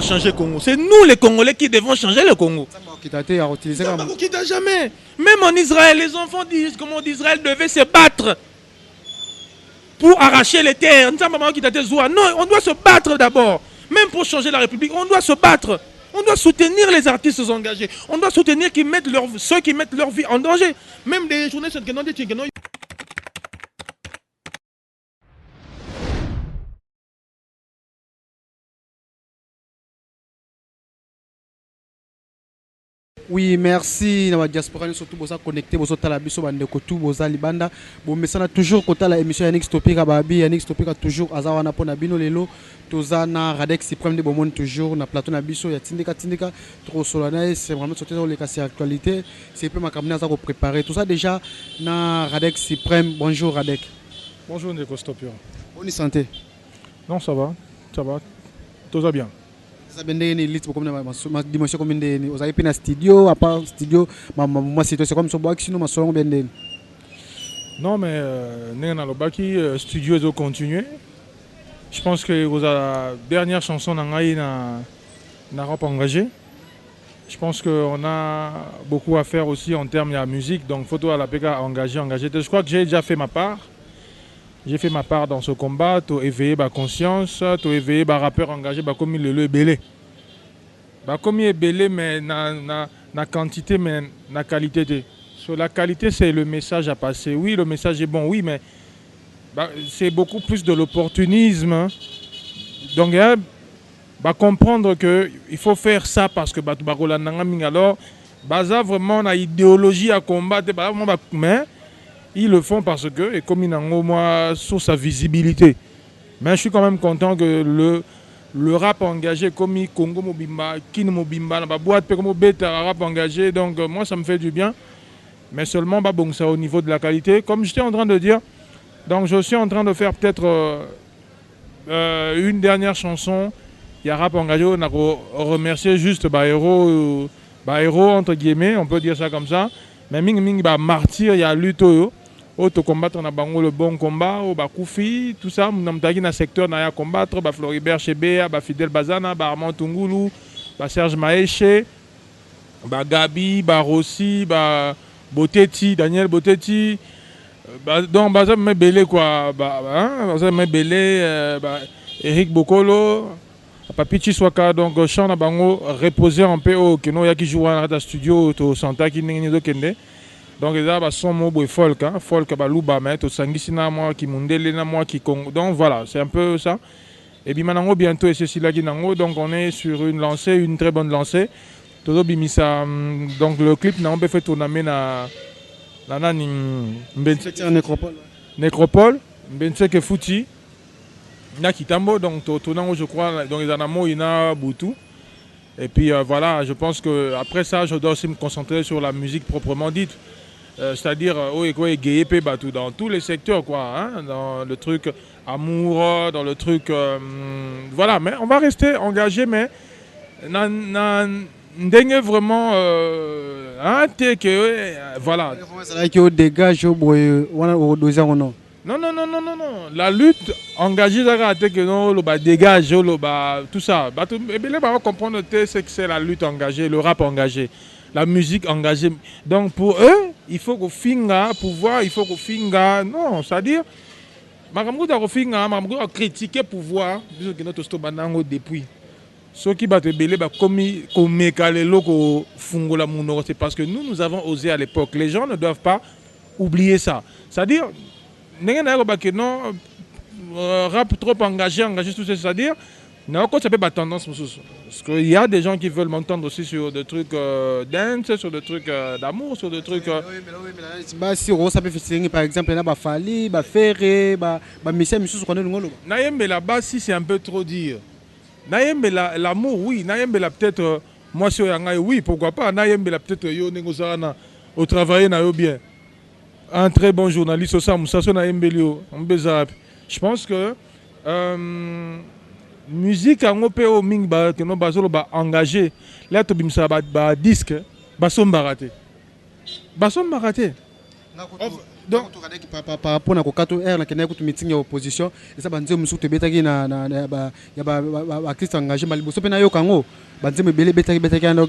changer le Congo. C'est nous les Congolais qui devons changer le Congo. Jamais. Même en Israël, les enfants d'Israël devaient se battre pour arracher les terres. Non, on doit se battre d'abord. Même pour changer la République, on doit se battre. On doit soutenir les artistes engagés. On doit soutenir ceux qui mettent leur vie en danger. Même des journalistes qui n'ont pas de... Oui, merci. La diaspora, surtout, vous connecté, vous êtes à la biso, tout, vous êtes libanda. Vous mettez toujours côté la émission Yannick Stopika, Babi, Yannick Stopika toujours. Azawana pour Nabino Lelo, Tozana, Radek, Supreme de Beaumont toujours. Na plateau Nabiso, ya Tindika, trop solennel. C'est vraiment sorti dans les cas actualité. C'est peu ma caméra à préparer. Tout ça déjà, na Radek Supreme. Bonjour Radek. Bonjour Nico Stopika. On est santé. Non, ça va, tout va bien. Vous avez une dimension comme une vous avez un studio, à part studio, c'est comme ce bois qui nous m'a bien. Non, mais nous avons le studio est continué. Je pense que la dernière chanson n'a pas engagé. Je pense qu'on a beaucoup à faire aussi en termes de musique, donc photo à la PK engagé. Je crois que j'ai déjà fait ma part. J'ai fait ma part dans ce combat, pour éveiller ma conscience, pour éveiller les rappeurs engagés, comme il le belé. Comme il est belé, mais na quantité, mais na qualité. Sur la qualité, c'est le message à passer. Oui, le message est bon, oui, mais c'est beaucoup plus de l'opportunisme. Donc, comprendre qu'il faut faire ça parce que alors, vraiment, on a idéologie à combattre, mais ils le font parce que, et comme ils ont moi sur sa visibilité. Mais je suis quand même content que le rap engagé, comme Congo Mobimba, Kin Mobimba, la boîte, comme Beta, rap engagé, donc moi ça me fait du bien. Mais seulement bon, ça au niveau de la qualité. Comme j'étais en train de dire, donc je suis en train de faire peut-être une dernière chanson. Il y a rap engagé, on a remercié juste héros entre guillemets, on peut dire ça comme ça. Mais Ming martyr, il y a lutte. Auto combattre na bango le bon combat au Bakoufi tout ça nous dans le secteur na ya combattre ba Floribert Chebea ba Fidel Bazana ba Armand Tungulu ba Serge Maéché ba Gabi ba Rossi ba Boteti Daniel Boteti donc ça me belé quoi ça me belé Eric Bokolo Papichi Swaka donc chant na bango reposer un peu au keno ya ki joue dans studio to santa ki ningi do kende. Donc les gens sont mots folk, folk balouba mais to sangisina moi qui mundele na moi qui Congo. Donc voilà, c'est un peu ça. Et puis maintenant bientôt et ceci là qui nango donc on est sur une lancée, une très bonne lancée. Todo bimisa donc le clip n'a pas fait tourner na nani Nécropole. Nécropole, Mbenseke Fouti. Na Kitambo donc tournant je crois donc les anamo ina Boutou. Et puis voilà, je pense que après ça je dois aussi me concentrer sur la musique proprement dite. C'est-à-dire dans tous les secteurs quoi, dans le truc amour, dans le truc voilà, mais on va rester engagé mais vraiment voilà. Non. La lutte engagée dégage tout ça. On va comprendre que c'est la lutte engagée, le rap engagé. La musique engagée. Donc pour eux, il faut qu'on finga pouvoir, il faut qu'on finga. Non, c'est-à-dire, je critiquer pouvoir, depuis. Ceux qui battent belé, c'est parce que nous avons osé à l'époque. Les gens ne doivent pas oublier ça. C'est-à-dire, non, rap trop engagé, tout ça, c'est-à-dire, non, ça peut pas tendance parce qu'il y a des gens qui veulent m'entendre aussi sur des trucs dance, sur des trucs d'amour, sur des trucs. Si on peut faire par exemple, il y a Fali, Ferré, Michel, là-bas, si c'est un peu trop dire. L'amour, oui. Peut-être, moi, si oui, pourquoi pas. Peut-être, au travail, bien. Un très bon journaliste, je pense que musique engagé là to bimsa ba disque basom baraté Donc par rapport à kokato air na kena kutu meeting ya opposition et ça banze musu te betaki na ya ba artiste engagé maliboso pe na yo kango banze me bele betaki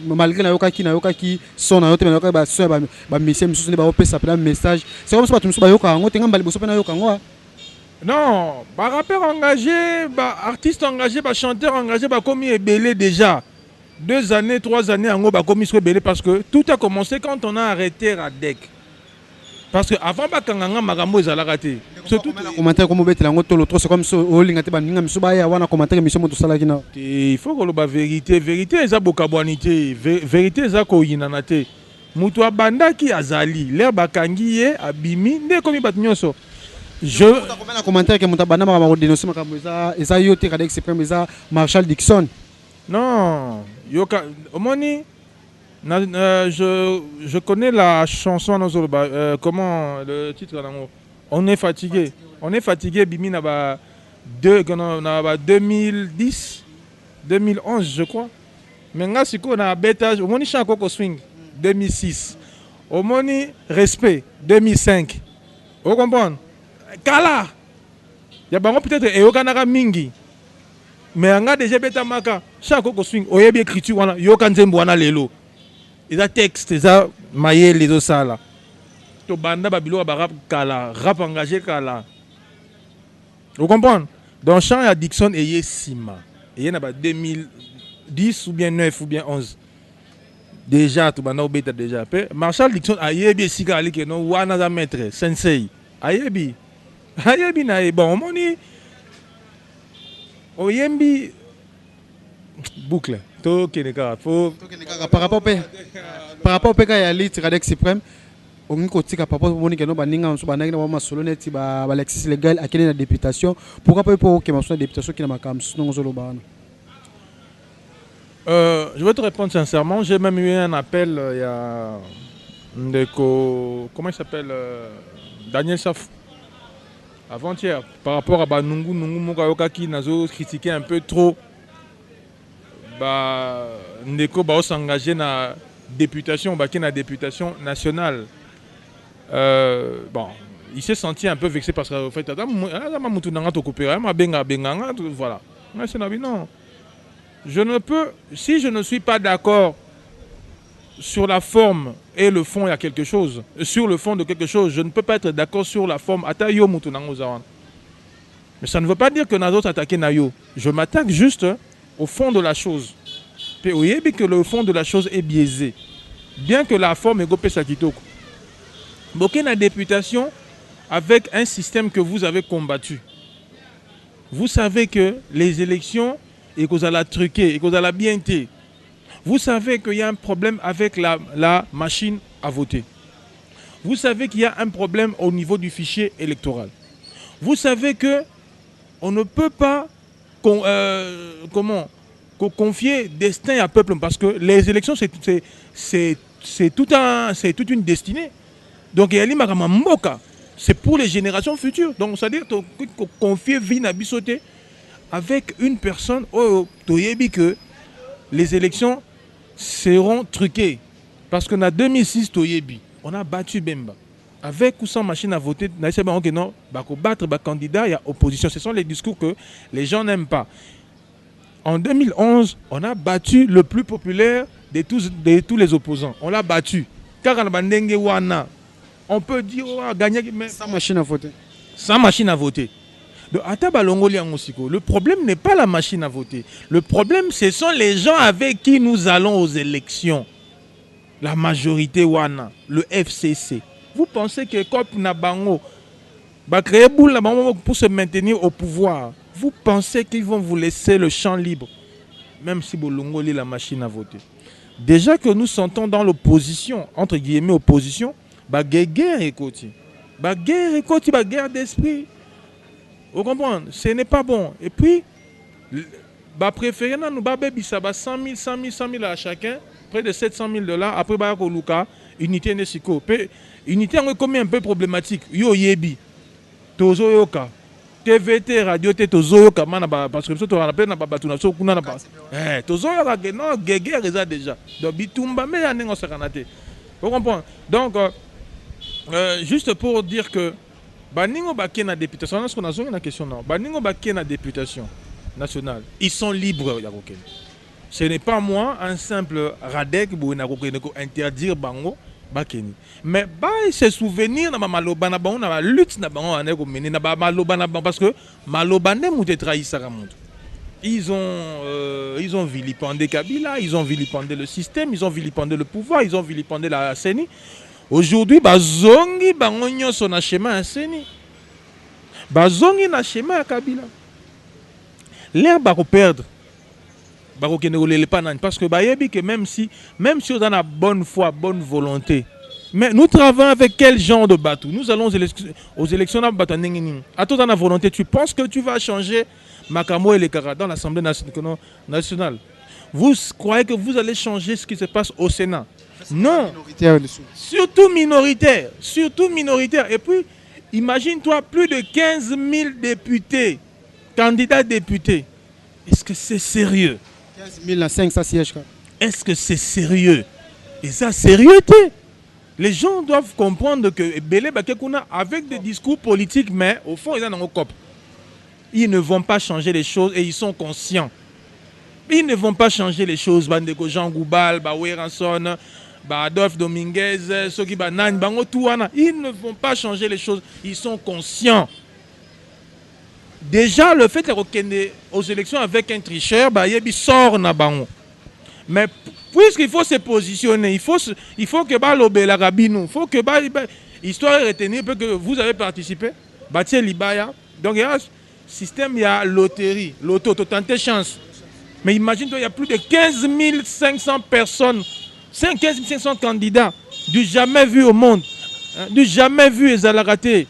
malgré na yoka ki son na yo te na yoka ba so ba mission musu ne ba opesa pe message c'est comme ça ba musu ba yoka kango te ngamba liboso pe na yo kango. Non, bah rappeur engagé, bah artiste engagé, bah chanteur engagé, bah commis est belé déjà. 2 années, 3 années en gros, bah commis soit belé parce que tout a commencé quand on a arrêté Radek. Parce que avant bah kanganga magambo ils allaient rater. Surtout commentaire comme bête lango tolo trop c'est comme ça au lingate ba ninga miso ba ya wana commentaire mission moto sala kina. Il faut que le bah vérité eza bokabwanité, vérité eza ko yinanate. Mutu abanda ki azali, l'air bakangi ye abimi ne komi bat nyonso. Je commentaire que mutabana ma dénoncer makambo eza yo te Radek Supreme eza Marshall Dixon. Non, yoka omoni je connais la chanson comment le titre là, on est fatigué. On est fatigué bimi na ba 2010 2011 je crois. Mais nga siko na beta omoni chanko ko swing 2006. Omoni respect 2005. Vous comprenez? Kala. Ya bango peut-être eyokanaka mingi. Mais nga déjà beta maka chanko ko swing oyebi écriture wana yoka nzembo wana lelo. Ils ont texte, ils ont maillé les deux salles. To banda babilo ba rap kala, rap engagé kala. Vous comprenez? Dans chant ya Dixon et Yesima. Et il y en a 2010 ou bien 9 ou bien 11. Déjà tout banda obeta déjà. Marshall Dixon a yebi sika ali ke no wana za maître sensei. Ayebi. Ayebi na e bon moni. Oyembi boucle. Par rapport au PK ya lit Radek Supreme on kotika par rapport au no baninga on banaki na ba solo neti ba Alexis légal akene na députation pourquoi pas pour que ma députation qui na makam non zolo bana. Je vais te répondre sincèrement, j'ai même eu un appel il y a comment il s'appelle Daniel Saf avant-hier par rapport à Banungu Mukayoka qui n'a critiqué un peu trop. Bah ndeko ba s'engager na députation qui na députation nationale. Bon, il s'est senti un peu vexé parce que en fait voilà. Non. Je ne peux, si je ne suis pas d'accord sur la forme et le fond, il y a quelque chose. Sur le fond de quelque chose, je ne peux pas être d'accord sur la forme. Mais ça ne veut pas dire que nous attaquer Nayo. Je m'attaque juste au fond de la chose. Puis vous voyez que le fond de la chose est biaisé. Bien que la forme est gopé sakitoko. Boké na députation avec un système que vous avez combattu. Vous savez que les élections, et que vous allez truquer, et que vous allez bien été. Vous savez qu'il y a un problème avec la machine à voter. Vous savez qu'il y a un problème au niveau du fichier électoral. Vous savez que on ne peut pas confier destin à peuple parce que les élections c'est toute une destinée. Donc c'est pour les générations futures. Donc c'est-à-dire confier vie à bisoté avec une personne que les élections seront truquées parce que en 2006 on a battu Bemba. Avec ou sans machine à voter, non, battre les candidats, il y a opposition. Ce sont les discours que les gens n'aiment pas. En 2011, on a battu le plus populaire de tous les opposants. On l'a battu. Car on peut dire gagner sans machine à voter. Sans machine à voter. Le problème n'est pas la machine à voter. Le problème, ce sont les gens avec qui nous allons aux élections. La majorité wana, le FCC. Vous pensez que Kop Nabango va créer boule pour se maintenir au pouvoir? Vous pensez qu'ils vont vous laisser le champ libre, même si Bolongo lit la machine à voter? Déjà que nous sentons dans l'opposition, entre guillemets opposition, guerre et côté. Guerre d'esprit. Vous comprenez? Ce n'est pas bon. Et puis, préférer nous 100 000 à chacun, près de 700 000 $. Après, unité Nesiko. Unité est comme un peu problématique. Yo yebi. Tozo yoka. TVT, radio, tozo yoka. Parce que nous avons appelé na so kuna na ba. Tozo yoka non, guerre déjà. Donc bitumba mais ya nengo sakanate. Vous comprenez? Donc Juste pour dire que Baningo Baké na députation, on a une question non. Baningo Baké na députation nationale, ils sont libres Yaroken. Ce n'est pas moi, un simple radek pour interdire Bango Bakeni. Mais bah se souvenir na maloba na bango na lutte na bango ané ko mener na maloba na bango parce que maloba ne mouté trahi Saramoto. Ils ont vilipendé Kabila, ils ont vilipendé le système, ils ont vilipendé le pouvoir, ils ont vilipendé la CENI. Aujourd'hui, bazongi bango nyonso na schéma ya CENI. Bazongi na schéma ya Kabila. L'air va perdre. Parce que que même si on a bonne foi, bonne volonté, mais nous travaillons avec quel genre de bateau? Nous allons aux élections à toi dans la volonté, tu penses que tu vas changer Makamo et les Kara dans l'Assemblée nationale? Vous croyez que vous allez changer ce qui se passe au Sénat? Non. Surtout minoritaire. Surtout minoritaire. Et puis, imagine-toi, plus de 15 000 députés, candidats députés. Est-ce que c'est sérieux? 15 000 à 500 sièges. Est-ce que c'est sérieux? Et ça, sérieuxté. Les gens doivent comprendre que Belé Bakekuna, avec des discours politiques, mais au fond, ils en ont cop. Ils ne vont pas changer les choses et ils sont conscients. Ils ne vont pas changer les choses. Bandeko Jean Goubal, Baoué Ranson, Adolphe Dominguez, Soki Banan, Bango Touana. Ils ne vont pas changer les choses. Ils sont conscients. Déjà, le fait de reconnaître aux élections avec un tricheur, il sort na bango. Mais puisqu'il faut se positionner, il faut que Balobe la Rabino, il faut que histoire retenir que vous avez participé, Batie Libaya. Donc il y a un système, il y a loterie, l'auto, tenter chance. Mais imagine-toi, il y a plus de 15 500 personnes, 15 500 candidats, du jamais vu au monde, du jamais vu et raté.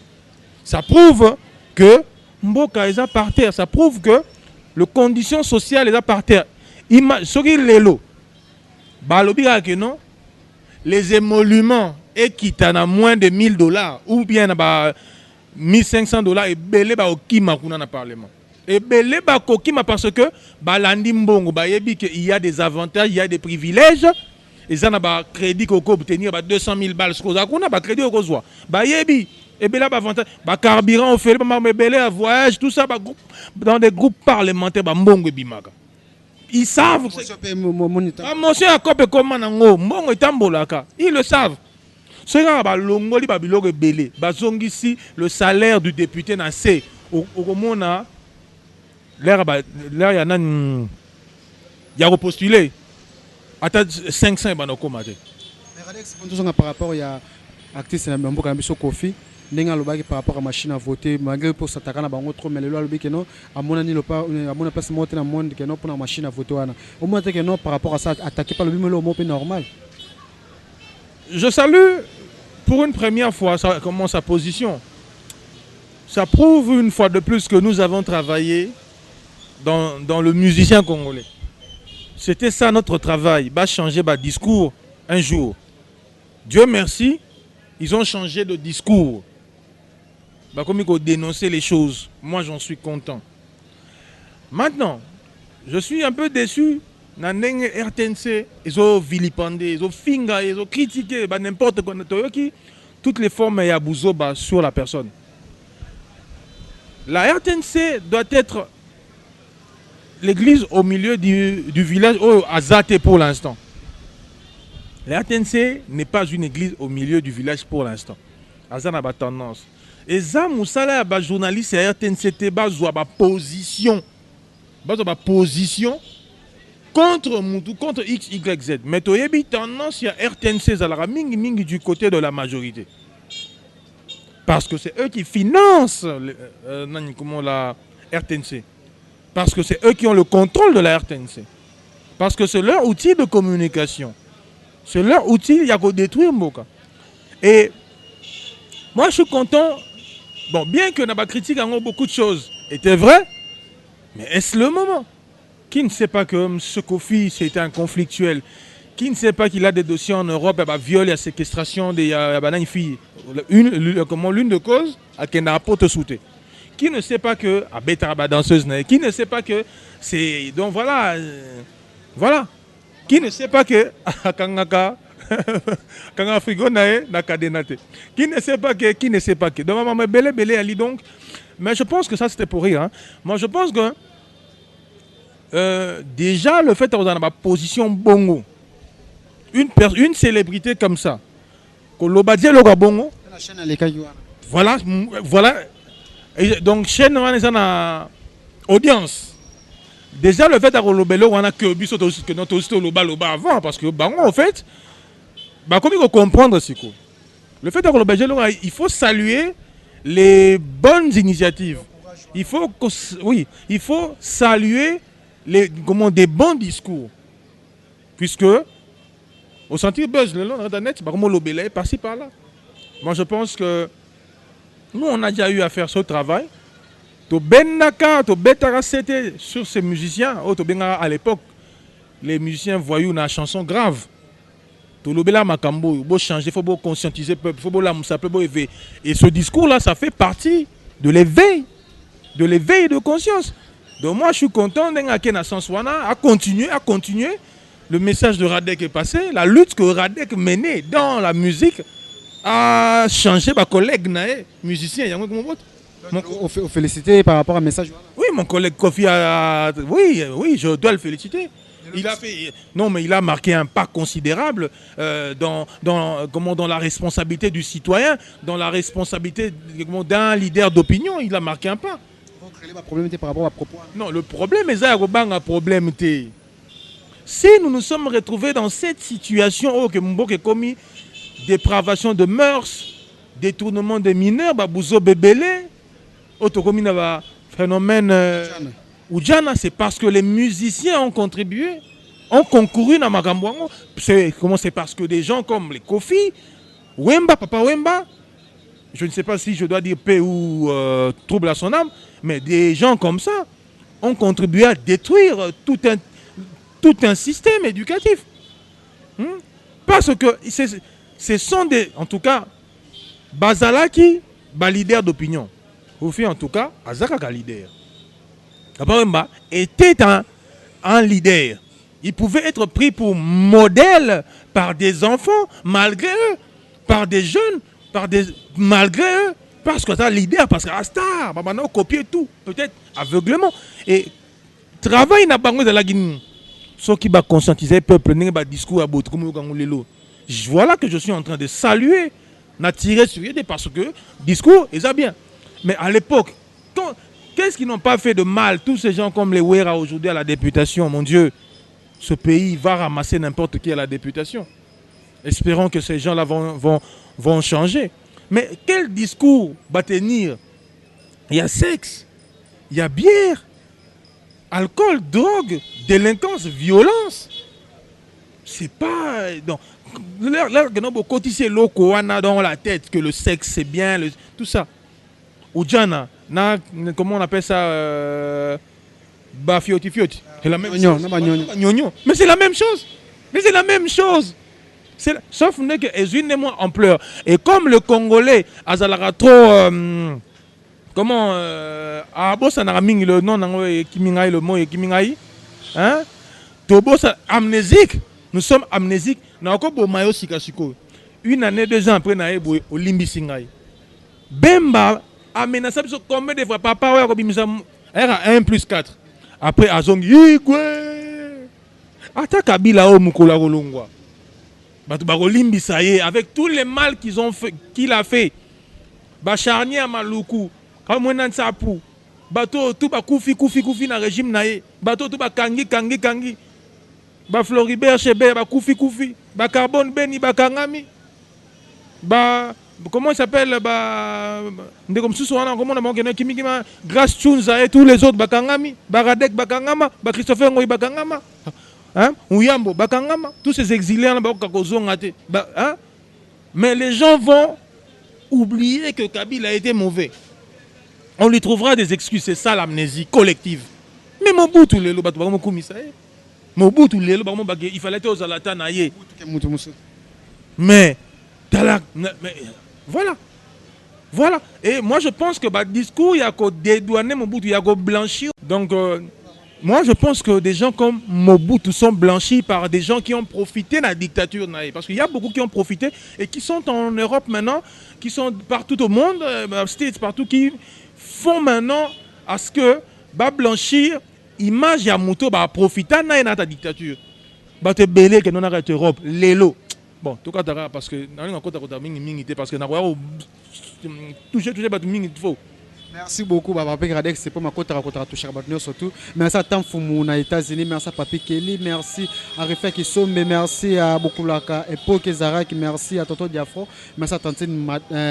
Ça prouve que Mboka est par terre. Ça prouve que les conditions sociales sont par terre. Les émoluments qui à moins de $1000 ou bien $1500 et belé ba okima kuna na parlement. Et belé ba kokima parce que balandi mbongo ba yebi que il y a des avantages, il y a des privilèges. Et ça na ba crédit koko obtenir ba 200 000 balles skoza kuna ba crédit okozwa. Ba yebi et bien là, bah carburant, on fait le voyage, tout ça, dans des groupes parlementaires, bah mbongo bimaka. Ils savent. Monsieur a copé comme manango, mbongo tambolaka. Ils le savent. Ce gars, bah longoli bah biloko belé, bah zongisi le salaire du député na C. Au mona, l'air y en a, y a repostulé. Attends 500 bah no komate. Mais par rapport à actrice na mboka na biso Kofi. Par rapport à la machine à voter, malgré pour s'attaquer à bango trop, mais le loi que à mon avis, à mon place monter dans le monde que non pour la machine à voter. Au moins que non par rapport à ça, attaquer par le bimelo au moins normal. Je salue pour une première fois comment sa position. Ça prouve une fois de plus que nous avons travaillé dans le musicien congolais. C'était ça notre travail, bah changer bah discours un jour. Dieu merci, ils ont changé de discours. Bah, comme ils ont dénoncé les choses, moi j'en suis content. Maintenant, je suis un peu déçu. RTNC, ils ont vilipendé, ils ont finga, ils ont critiqué, bah, n'importe quoi. Toutes les formes y a sur la personne. La RTNC doit être l'église au milieu du village à Zate pour l'instant. La RTNC n'est pas une église au milieu du village pour l'instant. Azana ba tendance. Et ça, Moussala, ba journaliste à RTNC, ba position. Ba position contre Moutou, contre X, Y, Z. Mais tu as tendance à RTNC mingi du côté de la majorité. Parce que c'est eux qui financent la RTNC. Parce que c'est eux qui ont le contrôle de la RTNC. Parce que c'est leur outil de communication. C'est leur outil, il y a qu'à détruire Mboka. Et moi, je suis content. Bon, bien que Naba critique en beaucoup de choses était vrai, mais est-ce le moment? Qui ne sait pas que ce Kofi, c'était un conflictuel? Qui ne sait pas qu'il a des dossiers en Europe, viol et séquestration des filles? L'une de causes, à qui n'a pas te souté. Qui ne sait pas que à Betaraba danseuse, qui ne sait pas que c'est donc voilà, voilà. Qui ne sait pas que à Kangaka Quand un frigo n'a cadenaté. Qui ne sait pas qui ne sait pas qui. Donc, maman, belé, elle dit donc. Mais je pense que ça, c'était pour rire. Hein. Moi, je pense que déjà, le fait d'avoir ma position bongo, une célébrité comme ça, que l'obadier le bongo, voilà, voilà. Et donc, chaîne, on est en audience. Déjà, le fait d'avoir le bello, on a que notre aussi loba avant, parce que, bah, en fait, bah, comme il faut comprendre, c'est quoi. Le fait d'avoir le bello, il faut saluer les bonnes initiatives. Il faut, oui, il faut saluer des bons discours. Puisque, au sentir buzz, le long de l'internet, bah, comment le bello est passé par là. Moi, je pense que nous, on a déjà eu à faire ce travail. To benaka, to betara c'était sur ces musiciens. Oh, to benga à l'époque, les musiciens voyous dans la chanson grave. To lobela makambo, faut changer, faut conscientiser le peuple, faut la moussapé, éveiller. Et ce discours-là, ça fait partie de l'éveil de conscience. Donc moi, je suis content d'Engake Sanswana à continuer. Le message de Radek est passé, la lutte que Radek menait dans la musique a changé ma collègue musicien. On féliciter par rapport à un message. Oui, mon collègue Kofi a... Oui, je dois le féliciter. Il a marqué un pas considérable dans la responsabilité du citoyen, dans la responsabilité d'un leader d'opinion. Il a marqué un pas. Le problème était par rapport à propos. Non, le problème est un problème. Si nous nous sommes retrouvés dans cette situation que Mbok est commis dépravation de mœurs, détournement des mineurs, Bouzo Bébélé, phénomène Oudjana, c'est parce que les musiciens ont contribué, ont concouru dans Magambouango. C'est parce que des gens comme les Kofi, Papa Wemba, je ne sais pas si je dois dire paix ou trouble à son âme, mais des gens comme ça ont contribué à détruire tout un système éducatif. Parce que ce sont des, en tout cas, Bazalaki, leader d'opinion. Kofi, en tout cas, Azaka leader. Papa était un leader. Il pouvait être pris pour modèle par des enfants, malgré eux, par des jeunes, malgré eux. Parce que c'est un leader, parce que c'est un star. Maintenant, on copie tout, peut-être aveuglement. Et travail n'a pas de la Guinée. Ce qui va conscientiser le peuple, n'est discours à bout. Voilà que je suis en train de saluer, d'attirer sur eux, parce que discours, ils ont bien. Mais à l'époque, qu'est-ce qu'ils n'ont pas fait de mal? Tous ces gens comme les Wera aujourd'hui à la députation, mon Dieu, ce pays va ramasser n'importe qui à la députation. Espérons que ces gens-là vont changer. Mais quel discours va tenir? Il y a sexe, il y a bière, alcool, drogue, délinquance, violence. C'est pas... Donc, là, c'est l'oko dans la tête que le sexe c'est bien, tout ça. Oudjana, comment on appelle ça? Fioti. C'est la même chose. Mais c'est la même chose. Sauf que les unes moins ampleur. Et comme le Congolais, Azalara trop. Comment. Ça n'a pas le nom, le mot Kimingaï. Hein? Tobo, amnésique. Nous sommes amnésiques. Nous avons encore Mayo Sikashiko. 1 année, 2 ans après, nous avons au Limbi Singaï. Bemba. Amenasa biso combien de fois papa ouais kobimisa era 1 plus 4 après azongi igwe ata kabila o mukola kolongwa batu bakolimbisa ye avec tous les mal qu'il a fait ba charnier maluku comme un sapu bato tout ba kufi na régime na ye bato tout ba kangi ba Floribert Chebe ba kufi ba carbone beni ba kangami ba comment il s'appelle comme comment on a dit Grace Chunza et tous les autres Bakangami, Baradek Bakangama, Christopher Ngoy Bakangama, Ouyambo Bakangama, tous ces exilés mais les gens vont oublier que Kabila a été mauvais. On lui trouvera des excuses, c'est ça l'amnésie collective. Mais Mobutu lelo batubamo komisaye. Mobutu lelo bamo bagé, il fallait être aux alata naye. Mais voilà. Et moi je pense que le discours il y a qu'au dédouaner Mobutu, il y a qu'au blanchir. Donc Moi, je pense que des gens comme Mobutu sont blanchis par des gens qui ont profité de la dictature. Parce qu'il y a beaucoup qui ont profité et qui sont en Europe maintenant, qui sont partout au monde, States, partout, qui font maintenant à ce que bah blanchir image ya moto bah profiter de la dictature. Bah te belé que nous avons Europe, l'élo. Bon, tout cas parce que nous avons parce que nous avons touché bah mingi faut. Merci beaucoup, Papi Gradex. C'est pour ma côte à toucher à surtout. Merci à Tanfoumou aux États-Unis. Merci à Papi Kelly. Merci à Refek Kissom. Merci à Bokulaka. Epoke Zarak. Merci à Toto Diafro. Merci à Tantine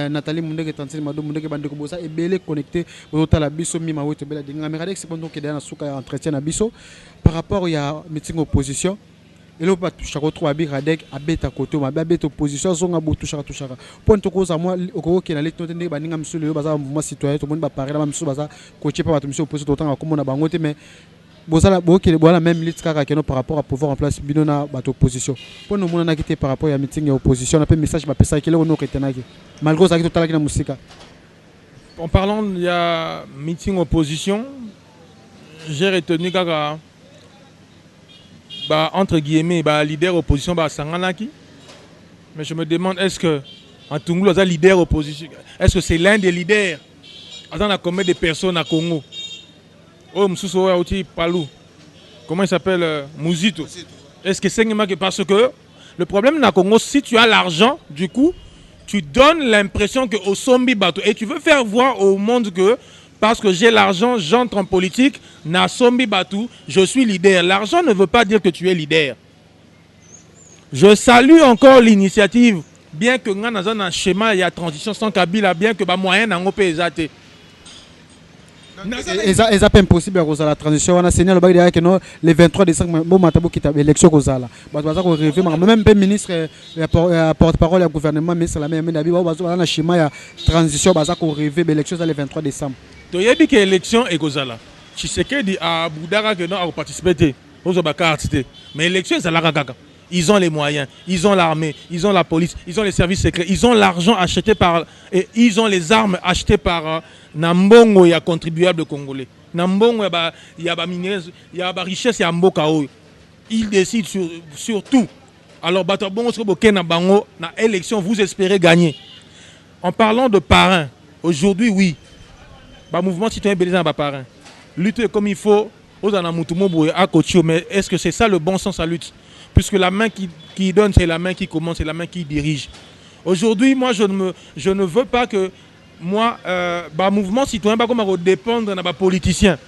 Nathalie Moundeg et Tantine Madou Moundeg Bandekobosa. Et Bélé connecté au Talabiso Mima Wetebela Dinga. Mais Gradex, c'est pendant qu'il y a un souka entretien à Bisso. Par rapport à meeting opposition. Et là, on touche à retrouver Abi Radek, Abeta Koto, Abeta opposition, Zonga touche à toucher. Point de cause à moi, au Congo qui est allé noter des banings sur le bazar mouvement citoyen, tout le monde va parler, même sur bazar, coaché par la mission opposition, autant comme on a bangoté, mais Bozala, qui est la même liste par rapport à pouvoir en place, Binona, bateau opposition. Point de monde a quitté par rapport à meeting et opposition, on a fait message, je m'appelle ça, qui est là, on est tenagi. Malgré ça, qui est total, qui est la musique. En parlant, il y a meeting opposition, j'ai retenu Gaga. Bah, entre guillemets, bah, leader opposition, bah, Sanganaki. Mais je me demande, est-ce que, en Tungu, leader opposition, est-ce que c'est l'un des leaders? Attends, on a combien de personnes à Congo? Oh, Moussousso, Palou. Comment il s'appelle? Mouzito. Est-ce que c'est parce que le problème dans Congo, si tu as l'argent, du coup, tu donnes l'impression que au Sombi bateau et tu veux faire voir au monde que parce que j'ai l'argent, j'entre en politique, na Sombi Batou, je suis leader. L'argent ne veut pas dire que tu es leader. Je salue encore l'initiative, bien que dans un schéma, il y a transition sans Kabila, bien que les moyens n'ont pas été. C'est pas impossible à la transition. On a signé le 23 décembre, bon, qui est l'élection. Même le ministre, porte-parole du gouvernement, ministre la même on a schéma de transition, on rêve l'élection le 23 décembre. Il y a dit que l'élection est Gozala. Tshisekedi a Boudara que non a participé aux carte. Mais l'élection c'est la gaga. Ils ont les moyens, ils ont l'armée, ils ont la police, ils ont les services secrets, ils ont l'argent acheté par et ils ont les armes achetées par Nambongo et les contribuables congolais. Nambongo il y a des minéraux, il y a des richesses, il y a Mbokao. Ils décident sur tout. Alors Batabongo sur Bokena Bango na élection vous espérez gagner. En parlant de parrain, aujourd'hui oui. Le mouvement citoyen Bélizan va parrain. Lutter comme il faut, mais est-ce que c'est ça le bon sens à lutte? Puisque la main qui donne, c'est la main qui commence, c'est la main qui dirige. Aujourd'hui, moi, je ne veux pas que moi, mouvement citoyen va dépendre de politiciens.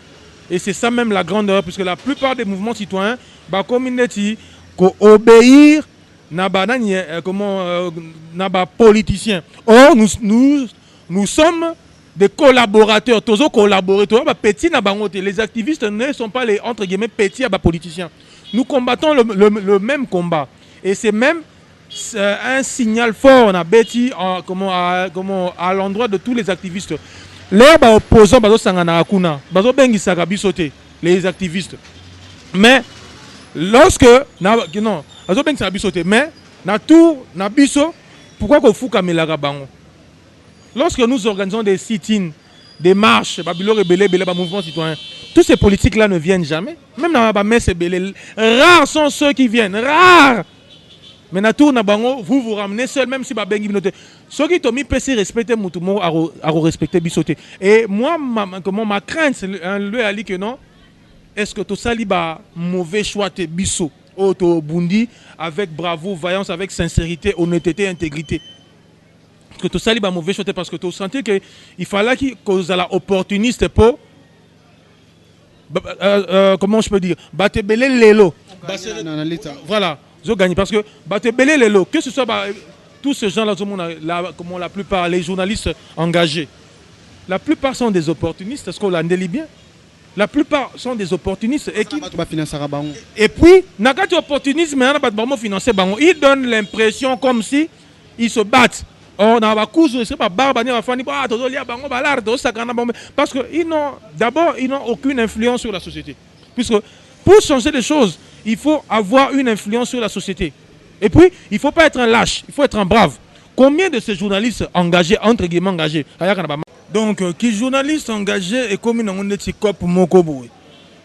Et c'est ça même la grande erreur, puisque la plupart des mouvements citoyens, obéir à politiciens. Or, nous sommes des collaborateurs, tous collaborateurs, les activistes ne sont pas les entre guillemets petits politiciens. Nous combattons le même combat. Et c'est même un signal fort à l'endroit de tous les activistes. Les opposants, les activistes. Mais lorsque pourquoi qu'on fout Kamela Bango? Lorsque nous organisons des sit-ins, des marches, mouvement citoyen, tous ces politiques-là ne viennent jamais. Même dans la messe, rares sont ceux qui viennent. Rares. Mais vous vous ramenez seul, même si ceux qui ont mis PC respecter Moutoumou à respecter Bissoté. Et moi, ma crainte, c'est le que non. Est-ce que tout ça liba mauvais choix de Bissot, Auto Bundi, avec bravoure, vaillance, avec sincérité, honnêteté, intégrité? Que tout ça liba mauvais choix parce que tu sentais qu'il fallait qu'on soit opportuniste pour comment je peux dire batebele lelo. Voilà, je gagne parce que batebele lelo, que ce soit tous ces gens là, comme la plupart les journalistes engagés, la plupart sont des opportunistes. Est-ce qu'on l'a dit bien? La plupart sont des opportunistes et puis nakati opportunisme ils donnent l'impression comme si ils se battent. On a parce que d'abord ils n'ont aucune influence sur la société. Puisque pour changer les choses, il faut avoir une influence sur la société. Et puis, il ne faut pas être un lâche, il faut être un brave. Combien de ces journalistes engagés, entre guillemets engagés? Donc, qui journalistes engagés et comme ils ont des copes mokoboui.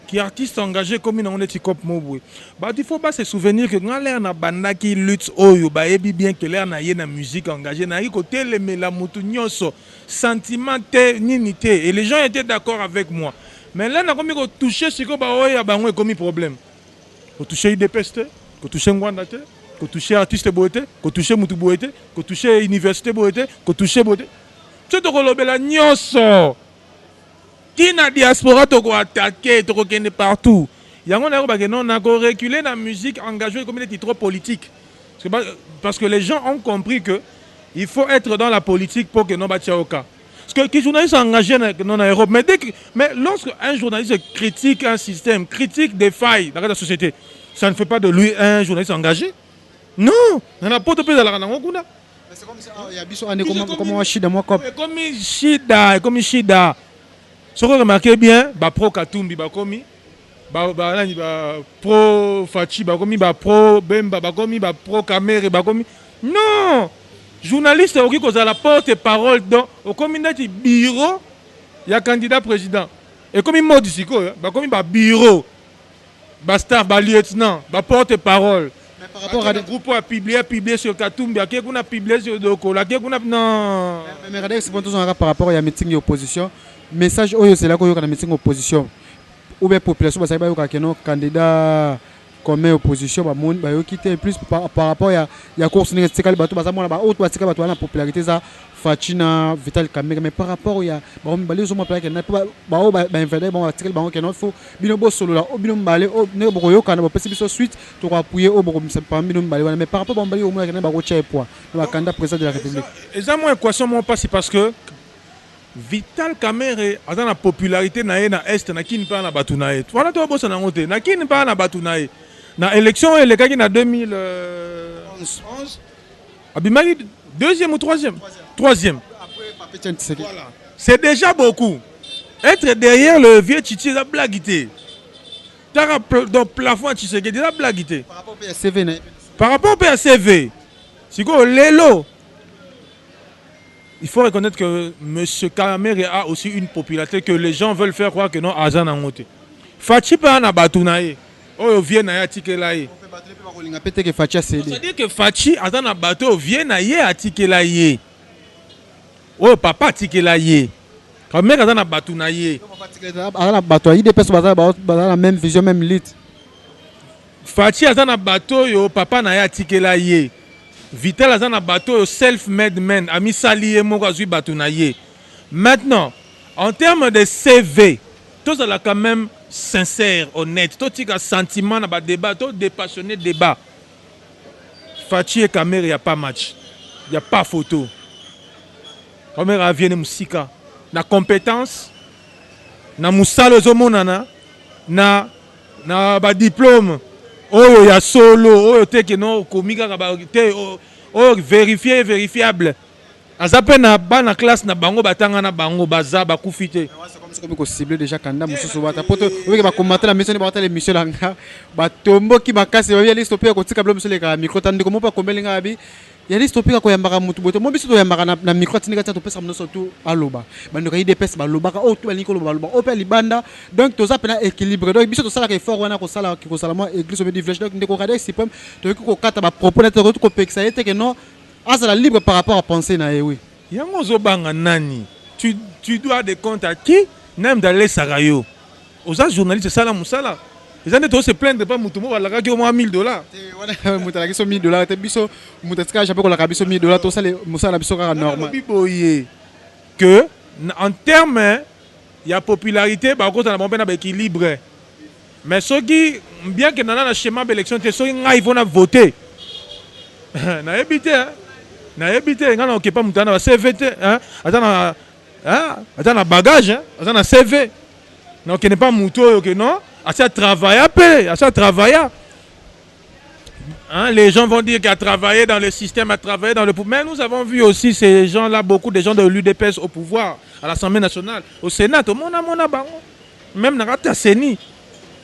qui est artiste engagé comme on est Tikop Mobwe. Bah il faut pas se souvenir que quand l'air na banda qui lutte oyo bah et bien que l'air na yé na musique engagée na côté le melamutu nyonso sentiment ninité et les gens étaient d'accord avec moi. Mais là na comme toucher ce que bah oya bah on est comme problème. Ko toucher IDPS te, ko toucher Ngwanda te, ko toucher artiste boete, ko toucher mutu boete, ko toucher université boete, ko toucher boete. C'est to kolobela nyonso. Qui na diaspora to ko attaquer, to ko kende partout. Yango na ba non na ko reculer la musique engagée comme des titres politiques. Parce que les gens ont compris que il faut être dans la politique pour que non ba tchaoka. Parce que les journalistes engagés dans l'Europe, mais lorsque un journaliste critique un système, critique des failles dans la société, ça ne fait pas de lui un journaliste engagé. Non, on n'a pas de plus à la Ranangokuna. C'est comme ça, il y a Bissot comme Shida, moi comme Shida. Ce que vous remarquez bien, pro Katumbi, pro Fachi, pro Bemba, pro Kamere, non. Journaliste qui cause la porte-parole dans au communauté bureau, il y a candidat président. Et comme il m'a dit, comme il bureau, staff, lieutenant, porte-parole. Mais par rapport à des groupes à publier sur Katumbi, qui a publié sur Dokola, qui a non. Mais regardez, c'est bon tout ça par rapport à la meeting d'opposition. Message oyo c'est là qu'on y a la meeting d'opposition. Ou bien population parce que y a candidat comme opposition ba monde ba yo quitter plus par rapport il y a course ni tsekali bato baza mona ba auto batika bato na popularité za Fatina Vital Kamerhe mais par rapport il y a ba mbali zo mo plaque na ba inviter ba tsekali ba que non faut bino bo solo la bino mbale o ne bo yo kana ba pesi biso suite to ko appuyer o bo pas bino mbali mais par rapport ba mbali o mo na ba ko tcha poids ba candidat président de la République exactement équation moi pas c'est parce que Vital Kamerhe a dans la popularité na est na kini pa na batu na et voilà to bo sana ngote na kini pa na batu na et na élection et les gars qui na 2011 Abimaki deuxième ou troisième. Voilà. C'est déjà beaucoup. Être derrière le vieux Titi la blaguité. Dans plafond Titi c'est déjà blaguité. Par rapport au PSV. C'est quoi Lelo. Il faut reconnaître que M. Kamerhe a aussi une popularité que les gens veulent faire croire que non Azan a monté. Fachi pa na batunaye. Oh vient na tikelaye. C'est-à-dire que Fachi a dans bateau vient na ye atikelaye. Oh papa tikelaye. Quand même a dans batunaye. Ala bateau il dépêche bazar la même vision même lit. Fachi a dans bateau yo papa na ye atikelaye. Vital a dans bateau self-made man ami salié moko azui batunaye. Maintenant en termes de CV, tout ça là quand même sincère, honnête, tout un sentiment dans le débat, tout dépassionné débat. Fachi et Kamerhe, il n'y a pas match, il n'y a pas photo. Kamerhe vient de Moussika, na compétence, na Moussalo Zomonana, na diplôme, oh il y a solo, oh te que non komika oh vérifié vérifiable. Azape na ba na classe na bango batanga na bango baza bakufite. C'est comme ciblé déjà candidat mususu bata poto oui ba combattre la mission ba ta l'émission là ba tombo ki makasi ba yali stopper ko tika blo monsieur le ka micro tandi ko mo pa komelinga abi yali stopper ko yambaka mutu boto mo biso to yambaka na micro tindi ka to pesa mno surtout aloba bando ka IDPS ba loba ka o to balinko loba loba o pe libanda donc to za pena équilibre donc biso to sala ka effort wana ko sala mo église au village donc ndeko ka sipem to ko kata ba propos na to ko peksa yete que non la libre par rapport à penser na oui. Yango zobanga nani. Tu dois des comptes à qui? Même d'aller Sarayo. Aux journalistes ça la musala. Les années se plaindre pas mutumo wala ka au moins $1000. Voilà mutala ki so $1000 te biso mutaska jape ko la ka biso $1000 to ça les musala biso ka normal. Que en termes il y a popularité ba ko na bon na équilibre. Mais ceux qui bien que dans le schéma d'élection ceux qui vont voter. Na habité na habité ngana okepa mutana ba CVT hein atana bagage hein atana CV non que n'est pas muto que non à ça travailler à ça travailler hein les gens vont dire qu'il a travaillé dans le système a travaillé dans le pouvoir mais nous avons vu aussi ces gens là beaucoup de gens de l'UDPS au pouvoir à l'Assemblée nationale au Sénat tout mona bango même na kata seni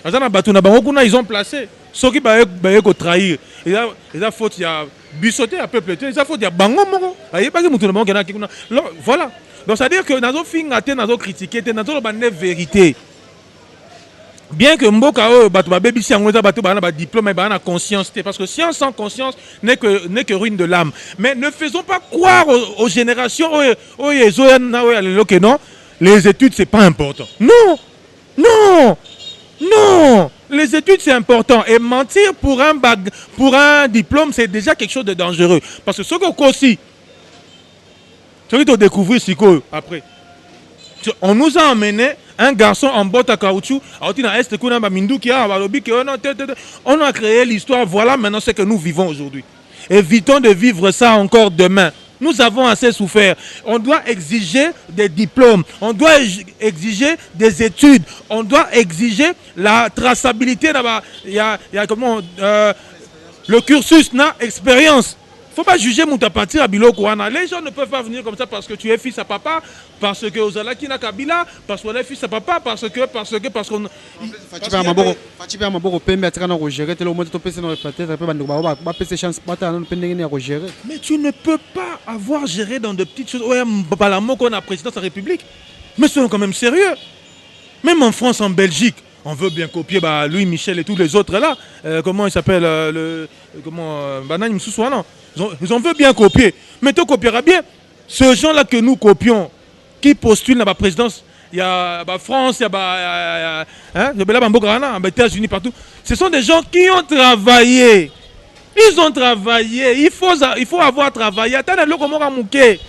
atana batu na bango kuna ils ont placé ceux qui ba ko trahir et là faute il y a bisoté à peuple ça faut dire bango moko ayi pas que mutu na bango kana kikuna voilà donc c'est à dire que nazo finga te nazo critiquer te nazo ba ne vérité Bien que Mboka bato ba baby si angoza bato ba diplôme ba na conscience parce que science sans conscience n'est que ruine de l'âme. Mais ne faisons pas croire aux générations non, les études c'est pas important. Non. Non. Non, les études c'est important et mentir pour un diplôme c'est déjà quelque chose de dangereux parce que ce qu'on aussi tu vas découvrir ce que après on nous a emmené un garçon en botte à caoutchouc on a créé l'histoire, voilà maintenant ce que nous vivons aujourd'hui. Évitons de vivre ça encore demain. Nous avons assez souffert. On doit exiger des diplômes, on doit exiger des études, on doit exiger la traçabilité. Il y a comment le cursus n'a expérience. Il ne faut pas juger mon partir à Biloko. Les gens ne peuvent pas venir comme ça parce que tu es fils à papa, parce que Ozalaki n'a Kabila, parce qu'on est fils à papa, parce qu'on. Mais tu ne peux pas avoir géré dans de petites choses. Ouais, qu'on a président de la République. Mais soyons quand même sérieux. Même en France, en Belgique, on veut bien copier Louis Michel et tous les autres là. Comment il s'appelle Banane Moussouana. Ils en veulent bien copier. Mais tu copieras bien. Ces gens-là que nous copions, qui postulent à la présidence, il y a France, il y a les États-Unis, partout. Ce sont des gens qui ont travaillé. Ils ont travaillé. Il faut avoir travaillé. Attends, le comment mouké.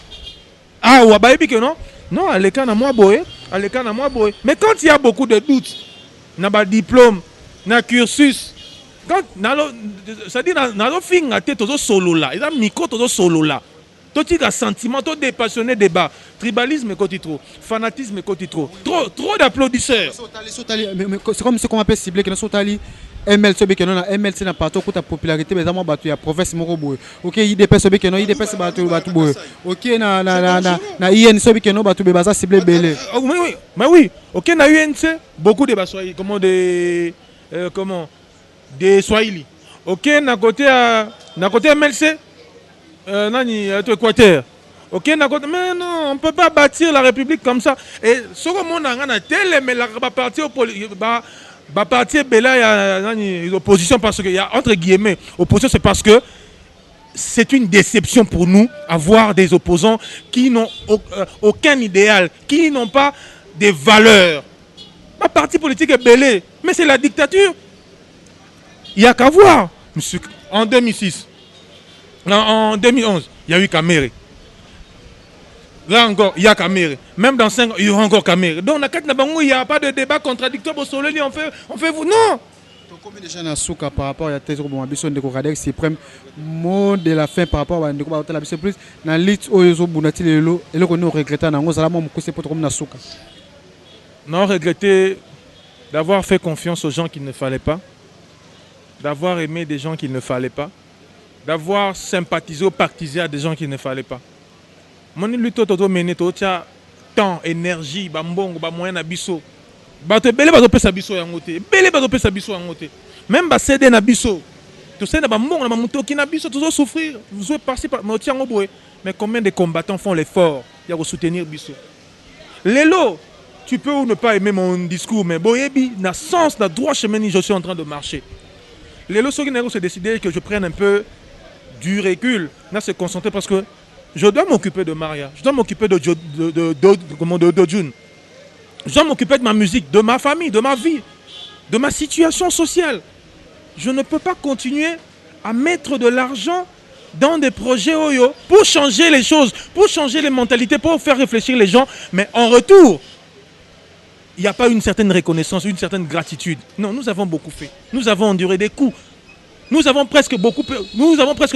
Ah, ou à que non? Non, à l'écran à moi boy. Mais quand il y a beaucoup de doutes, n'a pas diplôme, n'a cursus. Quand ça dit na fin à tête tout solo là, il a micro tout solo là. Tout un sentiment, tout dépassionné débat, tribalisme côté trop, fanatisme côté trop d'applaudisseurs. C'est comme ce qu'on appelle ciblé que nous sommes ML sobe que non MLC na partout pour ta popularité mais vraiment battu ya province moko boy. OK, IDP sobe que non IDP battu boy. OK na IN sobe que non battu be baza ciblé belé. Oui. Mais oui. OK na UNC beaucoup de Baswahili comment des Swahili. OK na côté MLC nani Équateur. OK na côté mais non, on peut pas bâtir la République comme ça. Et ce que mon a tel mais la partie parti Bela il y a opposition parce qu'il y a entre guillemets opposition, c'est parce que c'est une déception pour nous avoir des opposants qui n'ont aucun idéal, qui n'ont pas des valeurs. Ma parti politique est belé, mais c'est la dictature. Il n'y a qu'à voir. En 2006, en 2011, il y a eu Kamere. Là encore, il y a Kamere. Même dans 5 ans, il y aura encore Kamere. Donc, il n'y a pas de débat contradictoire au soleil. On fait vous. Non! Combien de gens ont par rapport à la ambition de Radek suprême mot de la fin par rapport à la plus dans l'île où ils ont bonati et le qu'on regrette dans nos alamans c'est pour comme Nasuka. Non, regretter d'avoir fait confiance aux gens qu'il ne fallait pas, d'avoir aimé des gens qu'il ne fallait pas, d'avoir sympathisé ou partisé à des gens qu'il ne fallait pas. Mon lutte toto mené totia temps énergie ba mbongo ba moyen na biso bato belé bato pesa biso yangote belé bato pesa biso yangote même ba cédé na biso to cédé ba mbongo na mutoki na biso toujours souffrir vous êtes passé par motia ngoboé mais combien de combattants font l'effort ya ko soutenir biso lelo tu peux ou ne pas aimer mon discours mais boyebi na sens na droit chemin je suis en train de marcher lelo ceux qui n'ont se décider que je prenne un peu du recul na se concentrer parce que je dois m'occuper de Maria, je dois m'occuper de June. Je dois m'occuper de ma musique, de ma famille, de ma vie, de ma situation sociale. Je ne peux pas continuer à mettre de l'argent dans des projets OYO pour changer les choses, pour changer les mentalités, pour faire réfléchir les gens. Mais en retour, il n'y a pas une certaine reconnaissance, une certaine gratitude. Non, nous avons beaucoup fait. Nous avons enduré des coups. Nous avons presque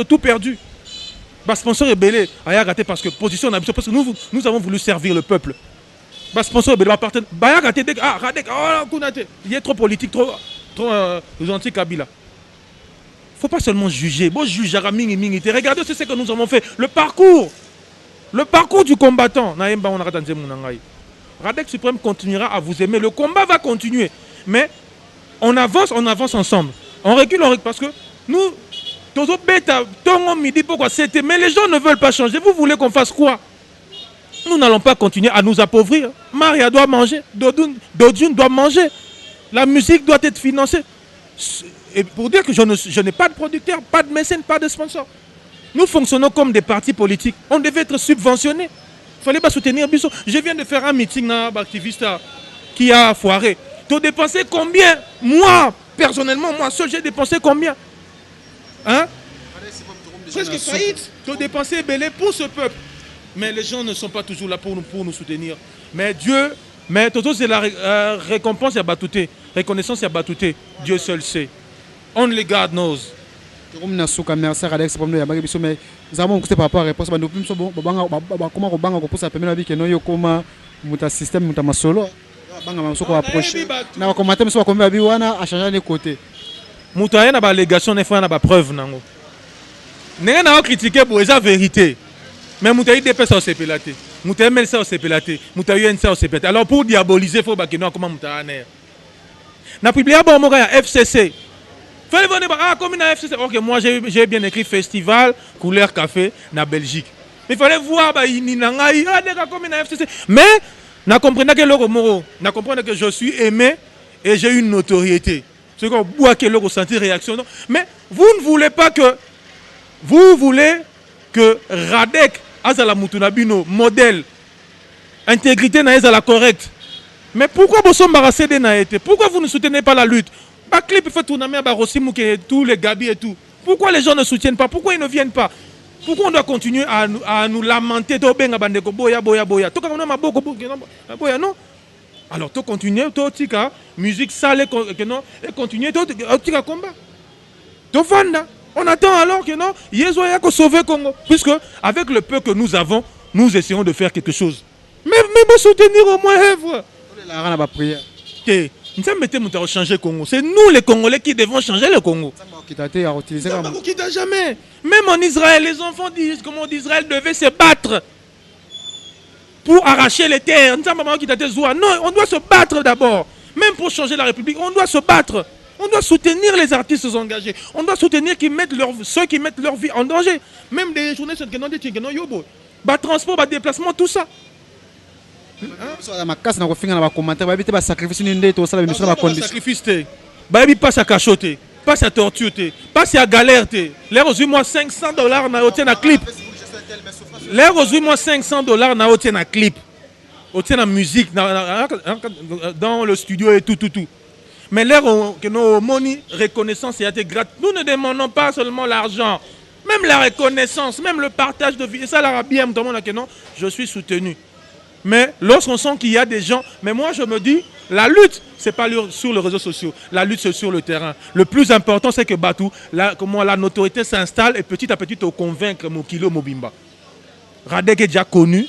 tout perdu. Bas sponsor est belé, a raté parce que position parce que nous avons voulu servir le peuple. Bas sponsor est belé, il est trop politique, trop gentil Kabila. Faut pas seulement juger. Bon juge regardez ce que nous avons fait. Le parcours du combattant. Radek Suprême continuera à vous aimer. Le combat va continuer. Mais on avance ensemble. On recule parce que nous. Mais les gens ne veulent pas changer. Vous voulez qu'on fasse quoi? Nous n'allons pas continuer à nous appauvrir. Maria doit manger. Dodune doit manger. La musique doit être financée. Et pour dire que je n'ai pas de producteur, pas de mécène, pas de sponsor. Nous fonctionnons comme des partis politiques. On devait être subventionnés. Il ne fallait pas soutenir Bissot. Je viens de faire un meeting d'activistes qui a foiré. Tu as dépensé combien? Moi, personnellement, moi seul, j'ai dépensé combien? Hein? Presque faillite. Tu as dépensé belé pour ce peuple. Mais les gens ne sont pas toujours là pour nous soutenir. Mais Dieu, mais Toto, c'est la récompense à Batouté. Reconnaissance à Batouté. Dieu seul sait. Only God knows. Merci Radex pour nous ya biso mais zamo ko par rapport à réponse ba ndopim so banga comment ko banga ko posa pemela bi ke no yo koma muta système muta masolo banga mamso ko approcher na ko commenter so ko mba bi wana a changer de côté muta na ba allégation ne fa na ba preuve nango nenge na critiquer pour esa vérité mais muta IDP ça c'est pelaté muta ML ça c'est pelaté muta UN ça c'est pelaté alors pour diaboliser faut ba ke no comment muta aner na publier ba mo ya FCC. Fallait venir comme une FCC. Ok, moi j'ai bien écrit festival couleur café na Belgique. Mais il fallait voir comme une FCC. Mais na comprenez que l'euro moro, na comprenez que je suis aimé et j'ai une notoriété. C'est qu'on boit que l'euro sentir réaction. Mais vous ne voulez pas que vous voulez que Radek Azala Mutunabino modèle intégrité na Azala correcte. Mais pourquoi vous s'embarrassez de naïté? Pourquoi vous ne soutenez pas la lutte? Pas clip fait tourner à Barossimou tous les Gabi et tout. Pourquoi les gens ne soutiennent pas? Pourquoi ils ne viennent pas? Pourquoi on doit continuer à nous lamenter? Non. Alors, tu continues, tu as musique sale et continuer, tu as combat. Tu vends. On attend alors que non, Yézoya a sauvé Congo. Puisque avec le peu que nous avons, nous essayons de faire quelque chose. Mais soutenir au moins œuvre. La prière. C'est nous les Congolais qui devons changer le Congo. Jamais. Même en Israël, les enfants disent comment Israël devait se battre pour arracher les terres. Non, on doit se battre d'abord. Même pour changer la République, on doit se battre. On doit soutenir les artistes engagés. On doit soutenir ceux qui mettent leur vie en danger. Même des journalistes qui n'ont pas de transport, pas de déplacement, tout ça. Sacrifice, pas à cachoter, pas à torturer, pas à galère. L'air aux moi $500 na otien na clip. L'air aux moi $500 na otien na clip. Otien na musique dans le studio et tout. Mais l'air que nos money reconnaissance et gratuite. Nous ne demandons pas seulement l'argent, même la reconnaissance, même le partage de vie. Et ça l'arabe tout le monde que non, je suis soutenu. Mais lorsqu'on sent qu'il y a des gens, mais moi je me dis, la lutte, ce n'est pas sur les réseaux sociaux, la lutte c'est sur le terrain. Le plus important c'est que Batou, comment la notoriété s'installe et petit à petit on convaincre Mokilo Mobimba. Radek est déjà connu,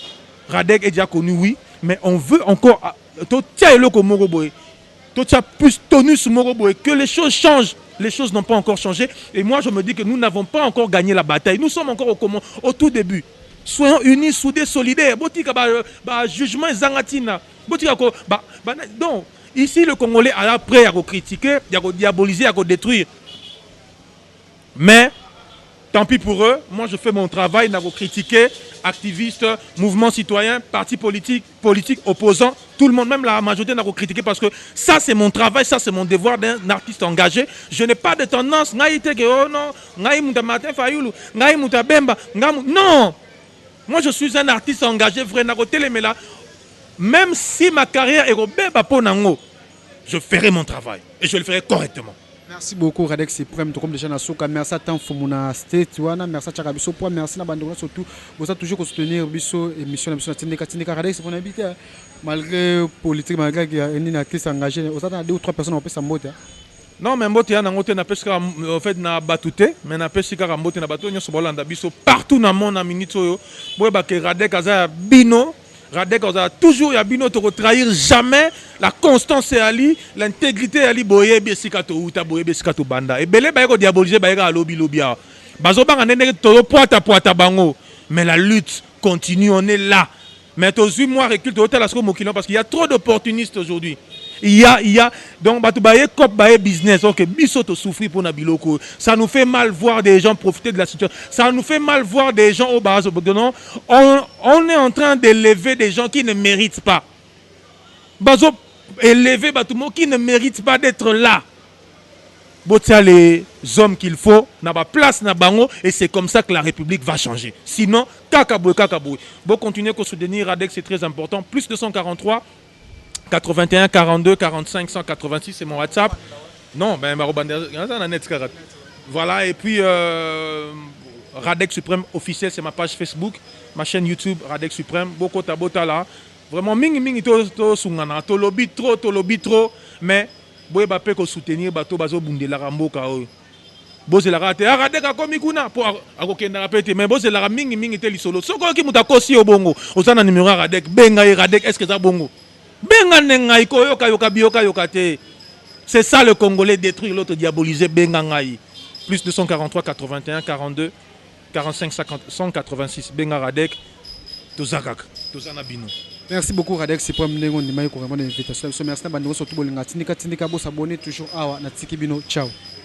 oui, mais on veut encore, plus tenu sur Moroboé, que les choses changent. Les choses n'ont pas encore changé. Et moi je me dis que nous n'avons pas encore gagné la bataille. Nous sommes encore au tout début. Soyons unis, soudés, solidaires. Jugement zangatina. Donc, ici, le Congolais est prêt à critiquer, à diaboliser, à détruire. Mais, tant pis pour eux. Moi, je fais mon travail, à critiquer, activistes, mouvements citoyens, partis politiques, opposants. Tout le monde, même la majorité, n'a critiqué parce que ça, c'est mon travail, ça, c'est mon devoir d'un artiste engagé. Je n'ai pas de tendance. Non! Moi, je suis un artiste engagé, vrai, même si ma carrière est je ferai mon travail et je le ferai correctement. Merci beaucoup, Radek Suprême, comme déjà Nasuka. Merci à tant Fomuna State, merci à Chakabiso, merci à Bandona surtout. Vous avez toujours soutenir Biso émission de Tindeka Radek, c'est pour habiter malgré politique, malgré qu'il y a une artiste engagée. Vous avez 2 ou 3 personnes en plus en mode. Non, mais mbote ya nangote na pesika en fait na batute, mais na pesika ka mbote na bato nyoso bolanda biso partout na monde na minute oyo. Boye ba ke Radek aza bino, Radek aza toujours ya bino to trahir jamais la constance et ali, l'intégrité ali boye besika to uta boye besika to banda. Et belé ba ko diaboliser ba ka lobby lobia. Bazo ba nene to poata bango, mais la lutte continue, on est là. Mais tous moi recule de hôtel à ce mokilon parce qu'il y a trop d'opportunistes aujourd'hui. Il y a donc business ok biso souffrir pour nabiloko. Ça nous fait mal voir des gens profiter de la situation. Ça nous fait mal voir des gens au bas. On est en train d'élever des gens qui ne méritent pas. Bazo élever Batoumo qui ne mérite pas d'être là. Botia les hommes qu'il faut, n'a pas place na bango, et c'est comme ça que la République va changer. Sinon, kakaboué. Bon, continuer à soutenir Radex, c'est très important. Plus 243 81 42 45 186, c'est mon WhatsApp. Non, ben voilà, et puis Radex Suprême officiel, c'est ma page Facebook, ma chaîne YouTube Radex Suprême. Beaucoup tabota là. Vraiment, mingi to sungana, to lobby trop, mais boye ba pe ko soutenir bato bazo bundela ramboka oyo. Boze la rate, Radek a komi kuna pour akokenda rapete, mais boze la mingi te lisolo. Soko ki mutakosi obongo, osana numéro Radek, benga Radek, est-ce que ça bongo? Benga nenga iko yoka biyoka te. C'est ça le Congolais, détruire l'autre, diaboliser benga ngai. Plus 243 81 42 45 50 186 benga Radek, tozakak, tozana bino. Merci beaucoup Radek, c'est pour me donner une invitation. Merci à vous surtout pour l'invitation. Tindika boss abonné toujours awa na Tiki Bino. Ciao.